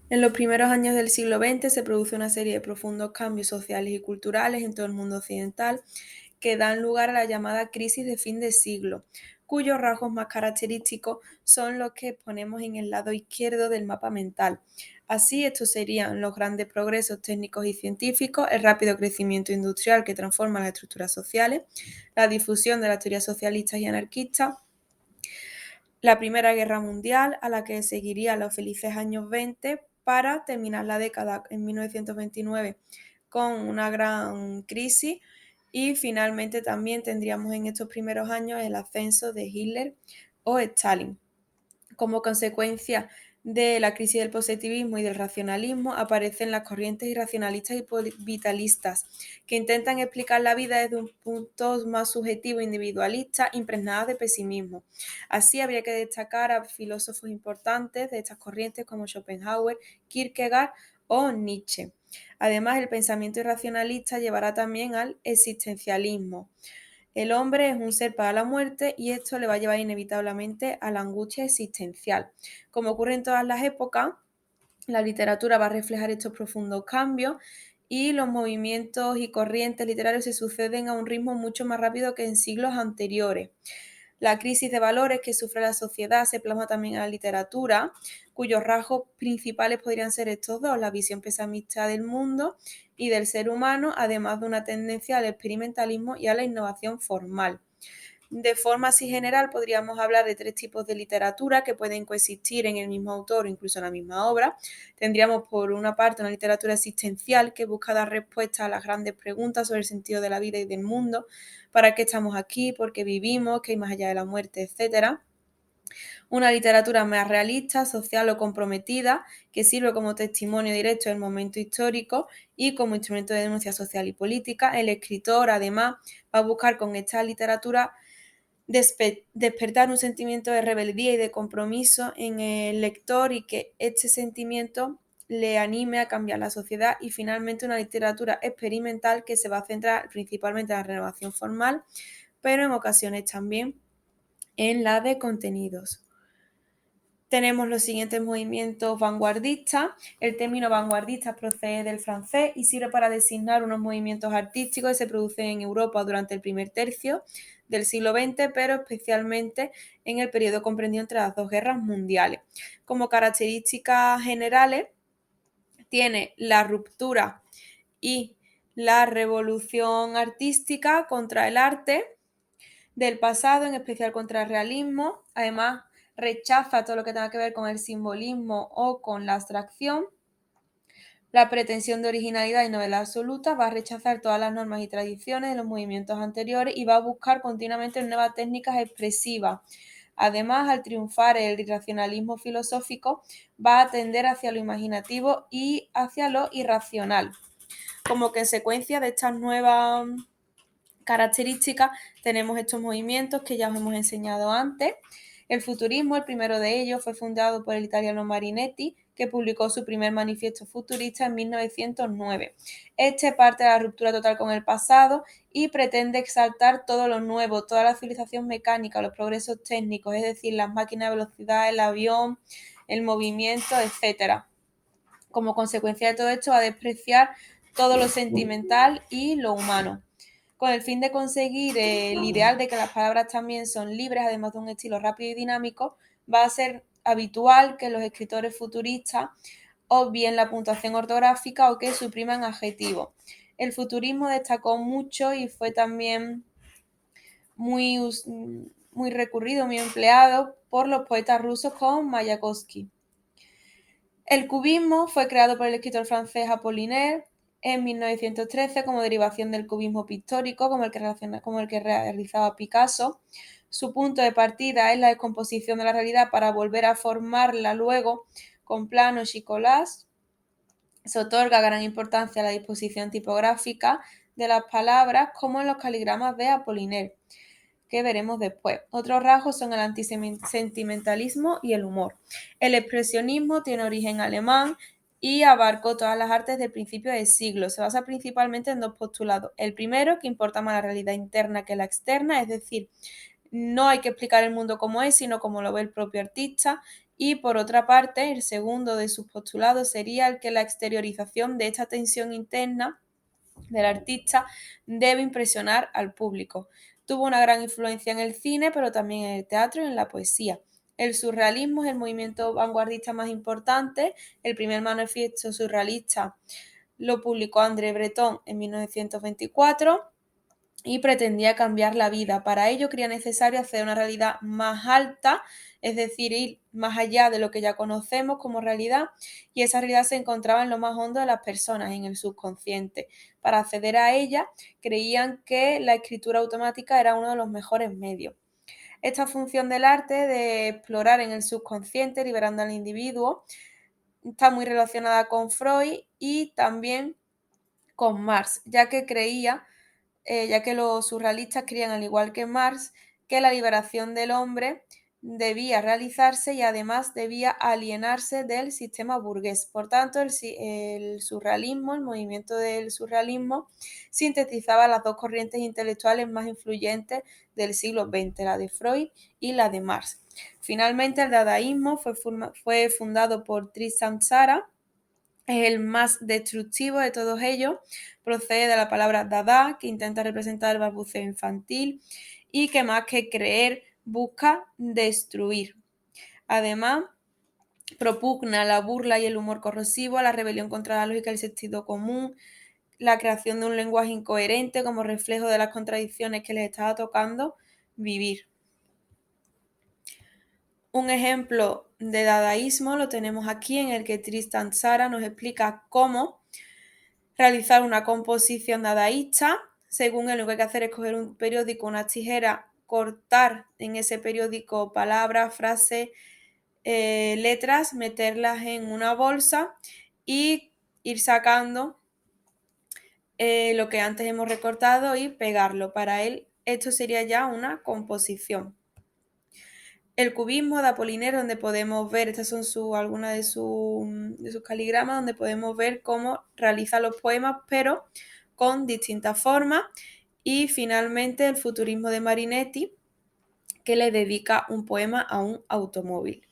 En los primeros años del siglo XX se produce una serie de profundos cambios sociales y culturales en todo el mundo occidental que dan lugar a la llamada crisis de fin de siglo, cuyos rasgos más característicos son los que ponemos en el lado izquierdo del mapa mental. Así, estos serían los grandes progresos técnicos y científicos, el rápido crecimiento industrial que transforma las estructuras sociales, la difusión de las teorías socialistas y anarquistas, la Primera Guerra Mundial, a la que seguirían los felices años 20 para terminar la década en 1929 con una gran crisis y finalmente también tendríamos en estos primeros años el ascenso de Hitler o Stalin. Como consecuencia de la crisis del positivismo y del racionalismo, aparecen las corrientes irracionalistas y vitalistas, que intentan explicar la vida desde un punto más subjetivo e individualista, impregnadas de pesimismo. Así habría que destacar a filósofos importantes de estas corrientes como Schopenhauer, Kierkegaard o Nietzsche. Además, el pensamiento irracionalista llevará también al existencialismo. El hombre es un ser para la muerte y esto le va a llevar inevitablemente a la angustia existencial. Como ocurre en todas las épocas, la literatura va a reflejar estos profundos cambios y los movimientos y corrientes literarios se suceden a un ritmo mucho más rápido que en siglos anteriores. La crisis de valores que sufre la sociedad se plasma también en la literatura, cuyos rasgos principales podrían ser estos dos, la visión pesimista del mundo y del ser humano, además de una tendencia al experimentalismo y a la innovación formal. De forma así general, podríamos hablar de tres tipos de literatura que pueden coexistir en el mismo autor o incluso en la misma obra. Tendríamos por una parte una literatura existencial que busca dar respuesta a las grandes preguntas sobre el sentido de la vida y del mundo, para qué estamos aquí, por qué vivimos, qué hay más allá de la muerte, etcétera. Una literatura más realista, social o comprometida, que sirve como testimonio directo del momento histórico y como instrumento de denuncia social y política. El escritor, además, va a buscar con esta literatura despertar un sentimiento de rebeldía y de compromiso en el lector y que este sentimiento le anime a cambiar la sociedad y finalmente una literatura experimental que se va a centrar principalmente en la renovación formal, pero en ocasiones también en la de contenidos. Tenemos los siguientes movimientos vanguardistas. El término vanguardista procede del francés y sirve para designar unos movimientos artísticos que se producen en Europa durante el primer tercio del siglo XX, pero especialmente en el periodo comprendido entre las dos guerras mundiales. Como características generales, tiene la ruptura y la revolución artística contra el arte del pasado, en especial contra el realismo. Además, rechaza todo lo que tenga que ver con el simbolismo o con la abstracción. La pretensión de originalidad y novedad absoluta va a rechazar todas las normas y tradiciones de los movimientos anteriores y va a buscar continuamente nuevas técnicas expresivas. Además, al triunfar el irracionalismo filosófico, va a tender hacia lo imaginativo y hacia lo irracional. Como consecuencia de estas nuevas características tenemos estos movimientos que ya os hemos enseñado antes. El futurismo, el primero de ellos, fue fundado por el italiano Marinetti, que publicó su primer manifiesto futurista en 1909. Este parte de la ruptura total con el pasado y pretende exaltar todo lo nuevo, toda la civilización mecánica, los progresos técnicos, es decir, las máquinas de velocidad, el avión, el movimiento, etcétera. Como consecuencia de todo esto, va a despreciar todo lo sentimental y lo humano con el fin de conseguir el ideal de que las palabras también son libres, además de un estilo rápido y dinámico, va a ser habitual que los escritores futuristas obvien la puntuación ortográfica o que supriman adjetivos. El futurismo destacó mucho y fue también muy, muy recurrido, muy empleado por los poetas rusos como Mayakovsky. El cubismo fue creado por el escritor francés Apollinaire en 1913 como derivación del cubismo pictórico, como el que realizaba Picasso. Su punto de partida es la descomposición de la realidad para volver a formarla luego con planos y collages. Se otorga gran importancia a la disposición tipográfica de las palabras, como en los caligramas de Apollinaire, que veremos después. Otros rasgos son el antisentimentalismo y el humor. El expresionismo tiene origen alemán y abarcó todas las artes del principio del siglo. Se basa principalmente en dos postulados. El primero, que importa más la realidad interna que la externa, es decir, no hay que explicar el mundo como es, sino como lo ve el propio artista. Y por otra parte, el segundo de sus postulados sería el que la exteriorización de esta tensión interna del artista debe impresionar al público. Tuvo una gran influencia en el cine, pero también en el teatro y en la poesía. El surrealismo es el movimiento vanguardista más importante. El primer manifiesto surrealista lo publicó André Breton en 1924 y pretendía cambiar la vida. Para ello creía necesario hacer una realidad más alta, es decir, ir más allá de lo que ya conocemos como realidad, y esa realidad se encontraba en lo más hondo de las personas, en el subconsciente. Para acceder a ella, creían que la escritura automática era uno de los mejores medios. Esta función del arte de explorar en el subconsciente, liberando al individuo, está muy relacionada con Freud y también con Marx, ya que los surrealistas creían, al igual que Marx, que la liberación del hombre debía realizarse y además debía alienarse del sistema burgués. Por tanto, el surrealismo, el movimiento del surrealismo, sintetizaba las dos corrientes intelectuales más influyentes del siglo XX, la de Freud y la de Marx. Finalmente, el dadaísmo fue fundado por Tristan Tzara. Es el más destructivo de todos ellos, procede de la palabra dada, que intenta representar el balbuceo infantil y que más que creer busca destruir. Además, propugna la burla y el humor corrosivo, la rebelión contra la lógica y el sentido común, la creación de un lenguaje incoherente como reflejo de las contradicciones que les estaba tocando vivir. Un ejemplo de dadaísmo lo tenemos aquí, en el que Tristan Tzara nos explica cómo realizar una composición dadaísta. Según él, lo que hay que hacer es coger un periódico, unas tijeras, cortar en ese periódico palabras, frases, letras, meterlas en una bolsa y ir sacando lo que antes hemos recortado y pegarlo. Para él, esto sería ya una composición. El cubismo de Apollinaire, donde podemos ver, estas son algunas de sus caligramas, donde podemos ver cómo realiza los poemas, pero con distintas formas. Y finalmente el futurismo de Marinetti, que le dedica un poema a un automóvil.